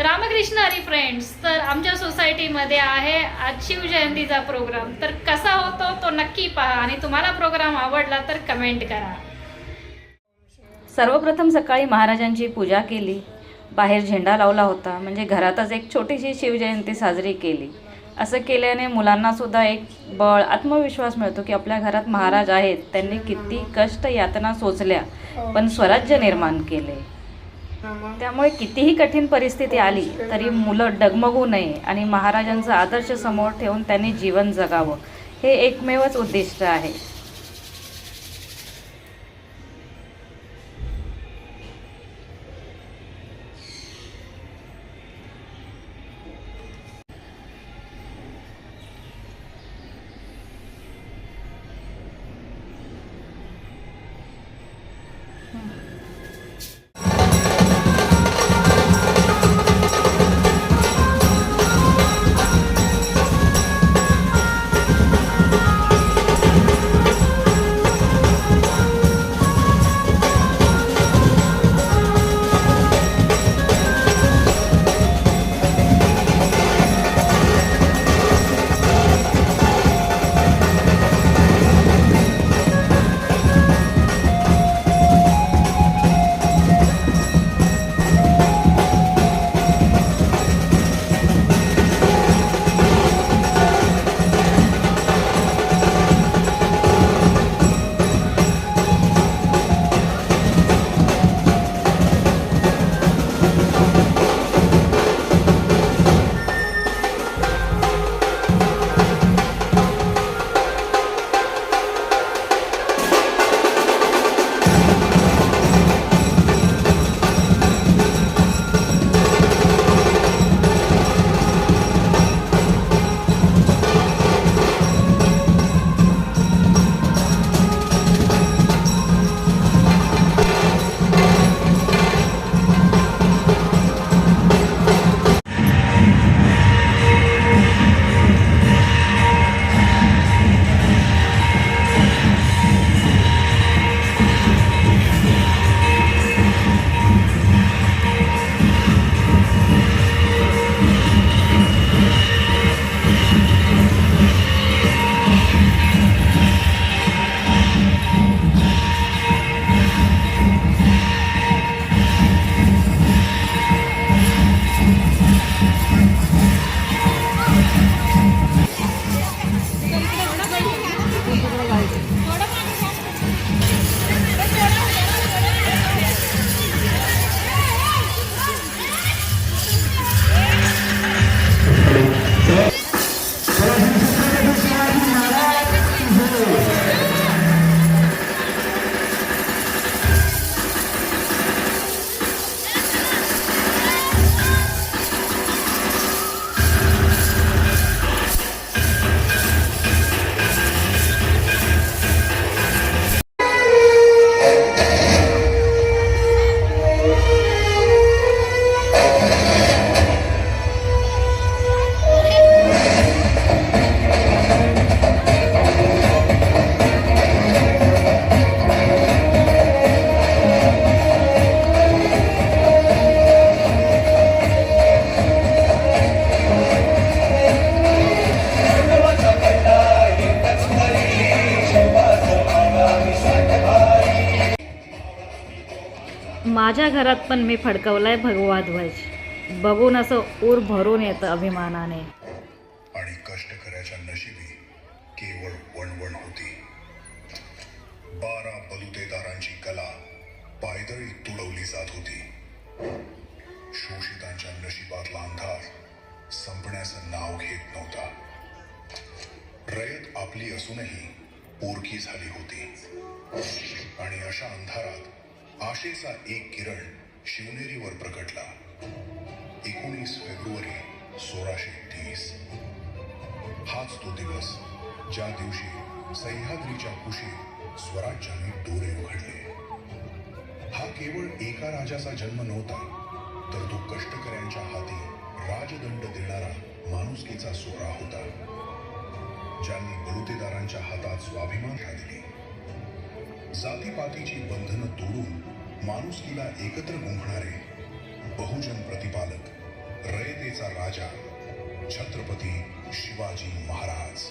Ramakrishna Hari friends, तर आमच्या सोसायटीमध्ये आहे आज शिवजयंतीचा प्रोग्राम. तर कसा होतो तो नक्की पहा आणि तुम्हाला प्रोग्राम आवडला तर कमेंट करा. सर्वप्रथम सकाळी महाराजांची पूजा केली, बाहेर झेंडा लावला होता, म्हणजे घरातच एक छोटीशी शिवजयंती साजरी केली. असं केल्याने मुलांनासुद्धा एक बळ, आत्मविश्वास मिळतो की आपल्या घरात महाराज आहेत, त्यांनी किती कष्ट यातना सोचल्या पण स्वराज्य निर्माण केले. त्यामुळे कितीही कठीण परिस्थिती आली तरी मुलं डगमगू नये आणि महाराजांचा आदर्श समोर ठेवून त्यांनी जीवन जगावं, हे एकमेवच उद्दिष्ट आहे. माझ्या घरात पण मी फडकवलाय भगवा ध्वज, बघून असं ऊर भरून येतं अभिमानाने. आणि कष्ट करायच्या नशिबी केवळ वणवण होती. 12 बलुतेदारांची कला पायदळी तुडवली जात होती. शोषितांच्या नशिबातला अंधार संपण्याचं नाव घेत नव्हता. रयत आपली असूनही पोरकी झाली होती. आणि अशा अंधारात आशेचा एक किरण शिवनेरीवर प्रकटला. 19 फेब्रुवारी 1630. हाच तो दिवस ज्या दिवशी सह्याद्रीच्या कुशीत स्वराज्याने डोळे उघडले. हा केवळ एका राजाचा जन्म नव्हता, तर तो कष्टकऱ्यांच्या हाती राजदंड देणारा माणुसकीचा सोहळा होता, ज्यांनी बलुतेदारांच्या हातात स्वाभिमान दिली. जातीपातीची बंधनं तोडून माणुसकीला एकत्र गुंफणारे बहुजन प्रतिपालक राजा छत्रपती शिवाजी महाराज।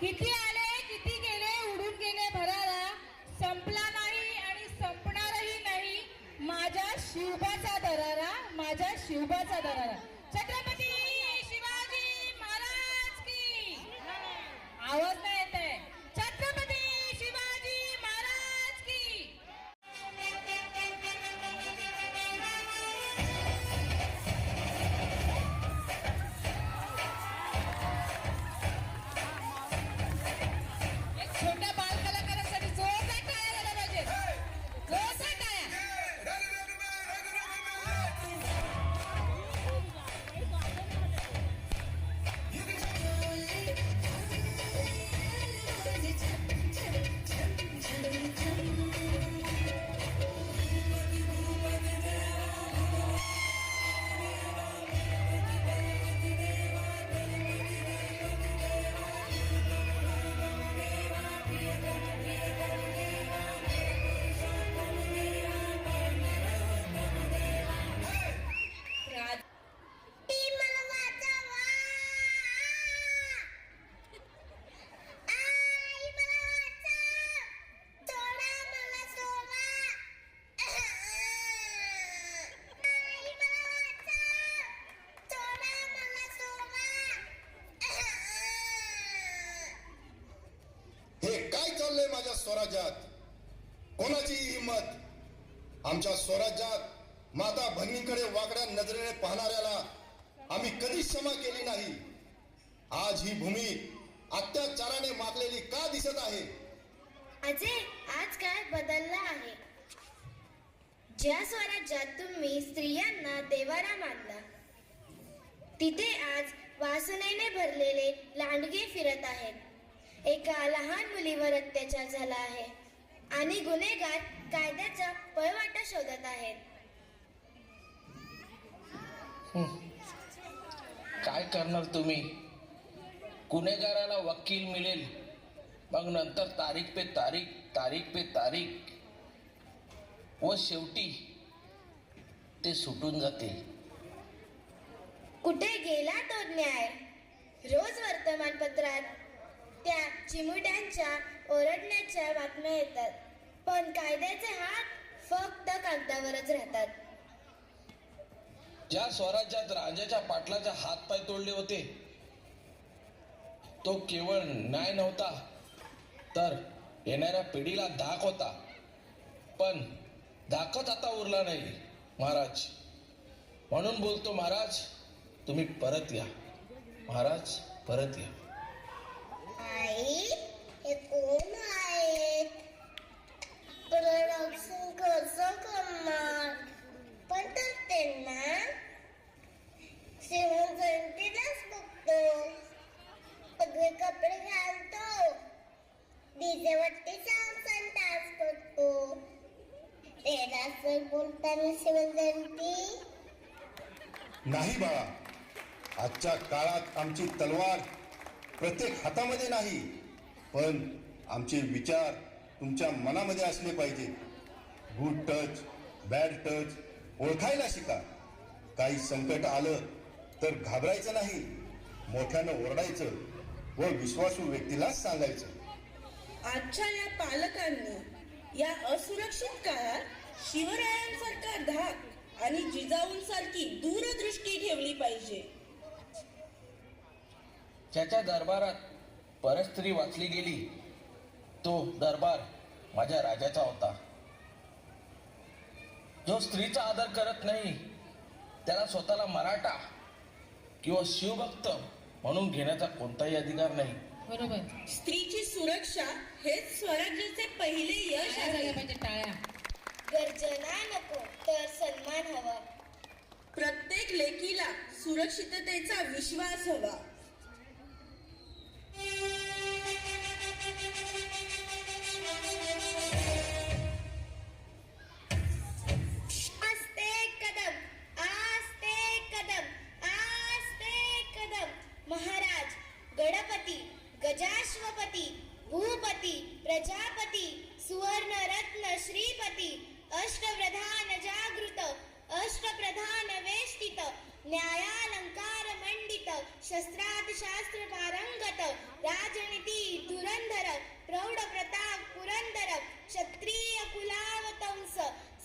किती आले किती गेले उडून गेले भरारा, संपला नाही आणि संपणारही नाही माझ्या शिवबाचा दरारा, माझ्या शिवबाचा दरारा. छत्रपती शिवाजी महाराज की. आवाज नाही येत आहे. छत्रपती शिवाजी महाराज की. एक छोट्या बाल कलाकारासाठी जोरदार टाळ्या झाल्या पाहिजे. जोरदार टाळ्या. काय चाललंय माझ्या स्वराज्यात? कोणाची हिंमत? आमच्या स्वराज्यात माता भगिनीकडे वाकड्या नजरेने पाहणाऱ्याला आम्ही कधीच क्षमा केली नाही. आज ही भूमी अत्याचाराने माखलेली का दिसत आहे? अजय, आज काय बदलला आहे? ज्या स्वराज्यात तुम्ही स्त्रियांना देवारा मानला, तिथे आज वासनेने भरलेले लांडगे फिरत आहेत. एका लहान मुलीवर अत्याचार झाला आहे आणि गुन्हेगार कायद्याचा पळवाटा शोधत आहेत. काय करणार तुम्ही? गुन्हेगाराला वकील मिळेल, मग नंतर तारीख पे तारीख व शेवटी ते सुटून जातील. कुठे गेला तो न्याय? रोज वर्तमानपत्रात त्या चिमुट्यांच्या ओरडण्याच्या बातम्या येतात, पण कायद्याचे हात फक्त कागदावरच राहतात. ज्या स्वराज्यात राजाच्या पाटलाचा हातपाय तोडले होते, तो केवळ न्याय नव्हता तर येणाऱ्या पिढीला धाक होता. पण धाकच आता उरला नाही महाराज. म्हणून बोलतो महाराज, तुम्ही परत या. महाराज परत या. आई, हे कोण आहेत? प्रोडक्शन कसं करणार? पण तर त्यांना शिवजयंतीलाच बघतो, सगळे कपडे घालतो, डीजेवरती डान्स करतो. त्याला सर बोलताना शिवजयंती नाही बाळा, आजच्या काळात आमची तलवार प्रत्येक हातामध्ये नाही, पण आमचे विचार तुमच्या मनामध्ये असले पाहिजे. गुड टच, बॅड टच ओळखायला शिका. काही संकट आलं तर घाबरायचं नाही, मोठ्यानं ओरडायचं व विश्वासू व्यक्तीलाच सांगायचं. आजच्या या पालकांनी या असुरक्षित काळात शिवरायांसारखा धाक आणि जिजाऊंसारखी दूरदृष्टी ठेवली पाहिजे. ज्याच्या दरबारात परस्त्री वाचली गेली, तो दरबार माझ्या राजाचा होता. जो स्त्रीचा आदर करत नाही, त्याला स्वतःला मराठा किंवा शिवभक्त म्हणून घेण्याचा कोणताही अधिकार नाही. बरोबर. स्त्रीची सुरक्षा हेच स्वराज्याचे पहिले यश आहे. टाळ्या. गर्जना नको तर सन्मान हवा. प्रत्येक लेकीला सुरक्षिततेचा विश्वास हवा. आस्ते कदम, आस्ते कदम, आस्ते कदम. महाराज, गणपती, गजाश्वपती, भूपती, प्रजापती, सुवर्ण रत्न श्रीपती, अष्टप्रधान जागृत, अष्टप्रधान वेष्टित, न्यायालंकार मंडित, शस्त्रास्त्र पारंगत राजनीती धुरंधर प्रौढ प्रताप पुरंदर क्षत्रिय कुलावतंस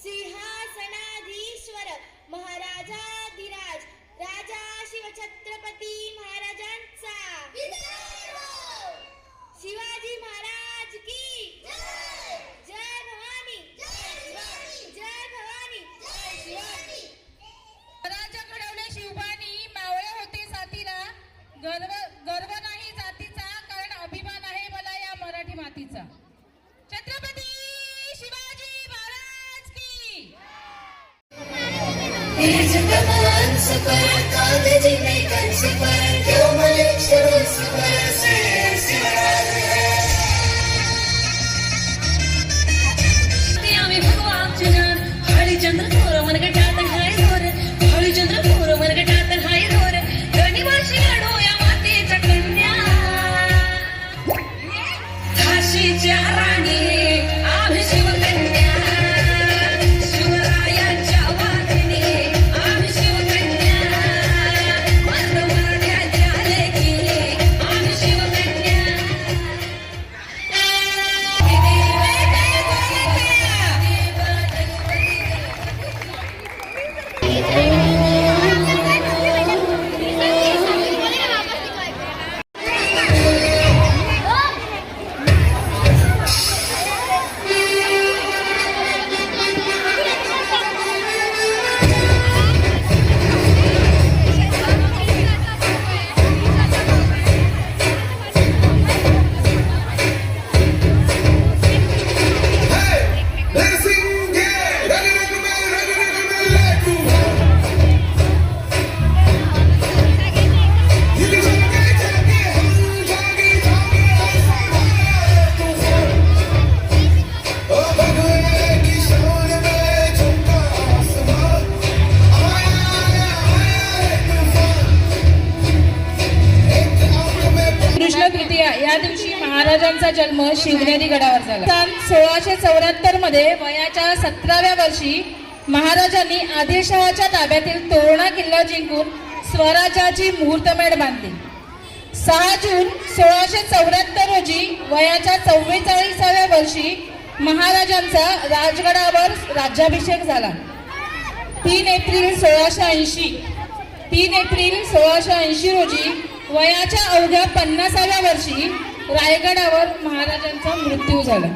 सिंहासनाधीश्वर महाराजाधिराज राजा शिवछत्रपती महाराजांचा शिवाजी महाराज की जय भवानी जय भवानी स्वराज्य घडवले शिवबानी मावळे होते साथीला गर्व नाही जातीचा कारण अभिमान आहे मला या मराठी मातीचा छत्रपती शिवाजी महाराज की हरिचंद्र थोर मनगटात हाय थोर हरिचंद्र थोर मनगटात हाय थोर गणिवाशी डोया मातेच्या कन्या झाशीच्या राणी आम्ही शिवकन्या शिवरायांच्या वाघिणी आम्ही शिवकन्या मराठ्याच्या लेकी आम्ही शिवकन्या कृष्ण तृतीया या दिवशी महाराजांचा जन्म शिवनेरी गडावर झाला. सन 1674 मध्ये वयाच्या 17व्या वर्षी महाराजांनी आदिलशहाच्या ताब्यातील तोरणा किल्ला जिंकून स्वराज्याची मुहूर्तमेढ बांधली. 6 जून 1674 रोजी वयाच्या 44व्या वर्षी महाराजांचा राजगडावर राज्याभिषेक झाला. 3 एप्रिल 1680 रोजी वयाच्या अवघ्या 50व्या वर्षी रायगडावर महाराजांचा मृत्यू झाला.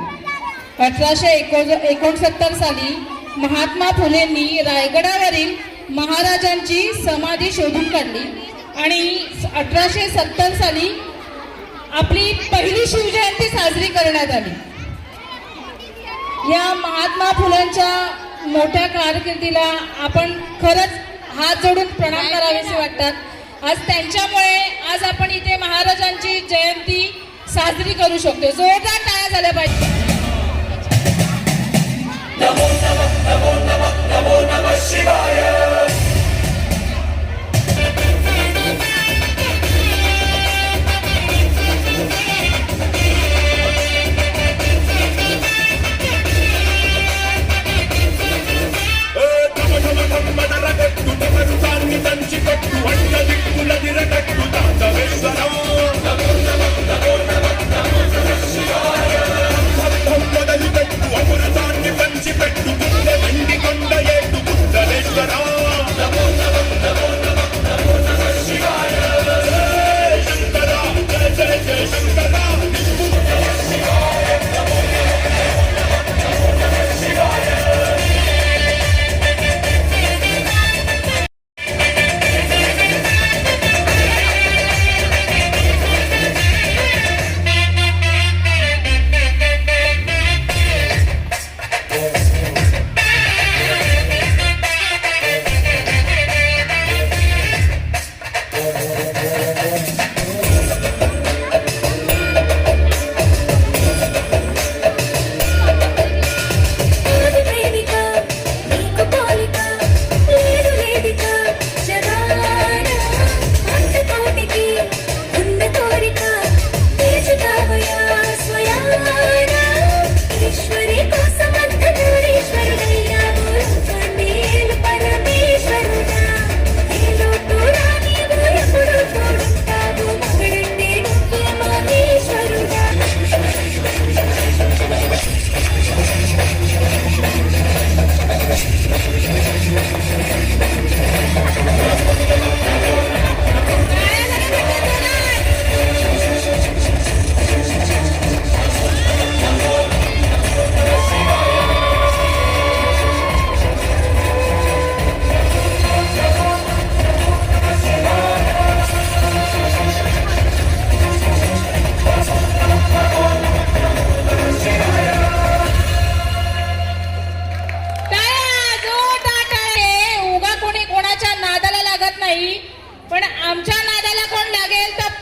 1869 साली महात्मा फुलेंनी रायगडावरील महाराजांची समाधी शोधून काढली आणि 1870 साली आपली पहिली शिवजयंती साजरी करण्यात आली. या महात्मा फुलेंच्या मोठ्या कारकिर्दीला आपण खरंच हात जोडून प्रणाम करावेसे वाटतात. आज त्यांच्यामुळे आज आपण इथे महाराजांची जयंती साजरी करू शकतो. जोरदार टाळ्या झाल्या पाहिजे. పెట్టు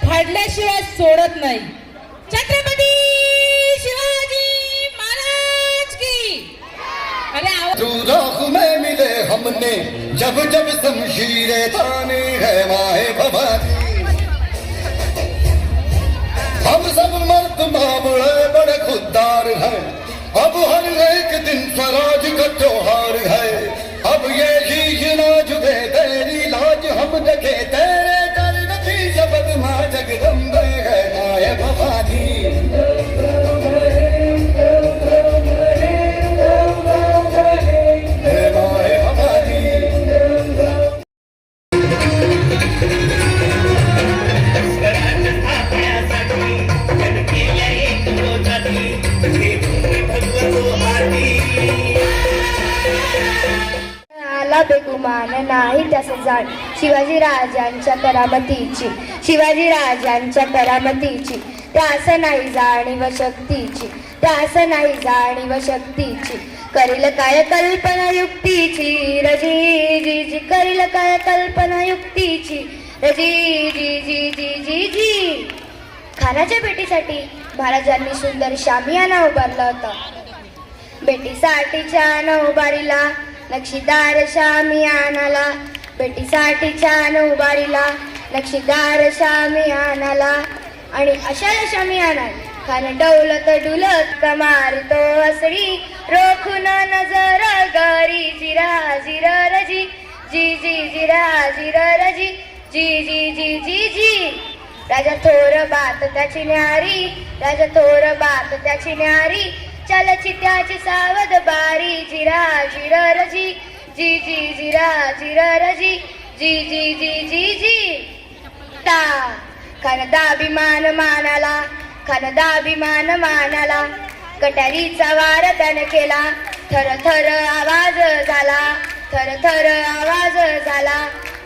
फाडल्याशिवाय सोडत नाही. छत्रपती शिवाजी महाराज की. अरे आवाज राह में मिले हमने जब जब शमशीरें ताने है माए भवानी. हम सब मर्द मामले बड़े खुददार हैं. अब हर एक दिन स्वराज का त्योहार है. अब ये शीश ना झुके तेरी लाज हम रखे तेरे दर्द की शब्द माँ जगदम्बे है माए भवानी. हे माए भवानी. आला बेगुमान नाही त्याचे जाण शिवाजी राजांच्या करामतीची. शिवाजी राजांच्या करामतीची त्यास नाही जाणीव शक्तीची. त्यास नाही जाणीव शक्तीची. करील काय कल्पना युक्तीची रजी जी जी. करील काय कल्पना युक्तीची रजी जी जी जी जी जी. खानाच्या भेटीसाठी महाराजांनी सुंदर शामियाना उभारला होता. बेटीसाठी उभारीला नक्षीदार शामियानाला. बेटीसाठी उभारीला नक्षीदार शामियानाला. आणि अशा शामियानात खान डौलत डुलत मारतो असडी रोखून नजर गरी जिरा जिर रजी जी जी जिरा जिर रजी जी जी जी जी जी. राजा थोर बात त्याची न्यारी. राजा थोर बात त्याची न्यारी. चलची त्याची सावध बारी जिरा जिर रजी जी जी जिरा जिर रजी जी जी जी जी जी. ता खानदाभिमान मानाला. खानदाभिमान मानाला. कटारीचा वार त्याने केला. थर थर आवाज झाला. थर थर आवाज झाला.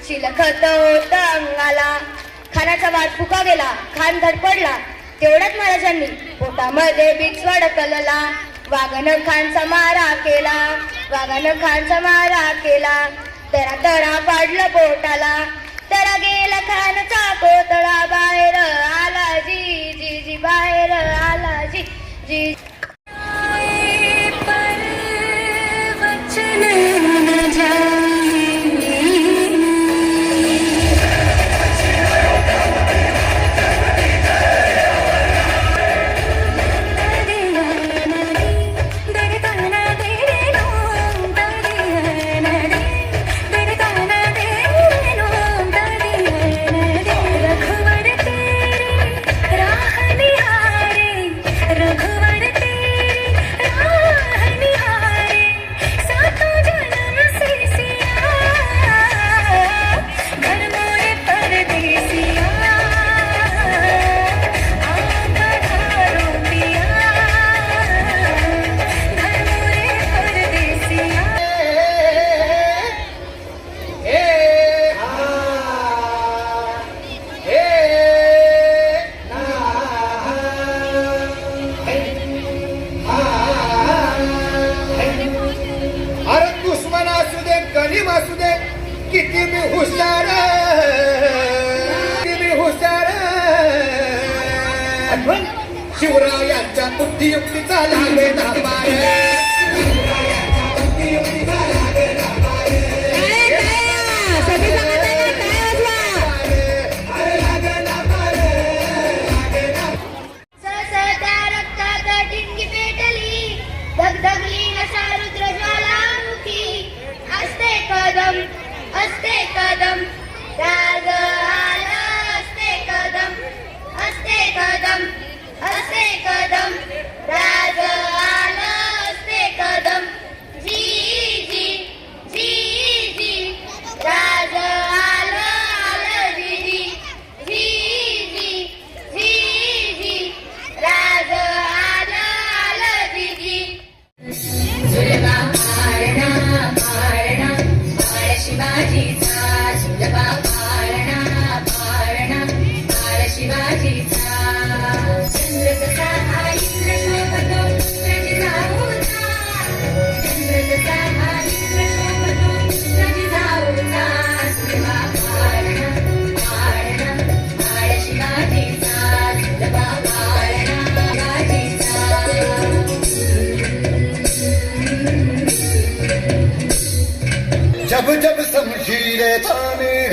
शिलखत होत अंगाला. खानाचा वाट फुका गेला. खान धडपडला. तेवढ्यात महाराजांनी पोटामध्ये बिक्स अडकलला. वाघन खानचा मारा केला. वाघन खानचा मारा केला. तरा तरा पाडलं पोटाला. तरा गेला खानचा पोतळा बाहेर आला जी जी जी. बाहेर आला जी जी. किती मी हुशार. किती मी हुशार. शिवरायांच्या बुद्धियुक्तीचा लागे धापार. धगधगली नशा रुद्र ज्वालामुखी. असते कदम असते कदम राज आला. असते कदम असते कदम असते कदम राज आला. असते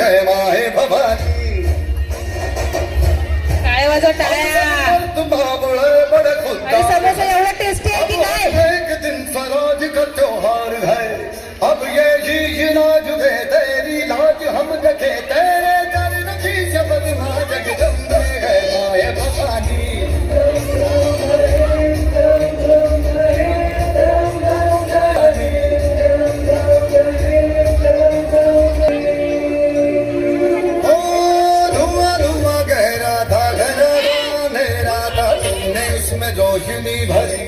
है माहे भवानी टाळ्या वाजव टाळ्या. तुम बड़े बड़े आणि समोसा एवढा टेस्टी आहे की काय? एक दिन फरोज का त्योहार है अब ये जी नाज दे तेरी लाज हम देखे तेरे दर्द की शब्द ना जगदम्बे है माए भवानी ओ धुआं धुआं गहरा था घना अंधेरा था तुमने उसमें रोशनी भरी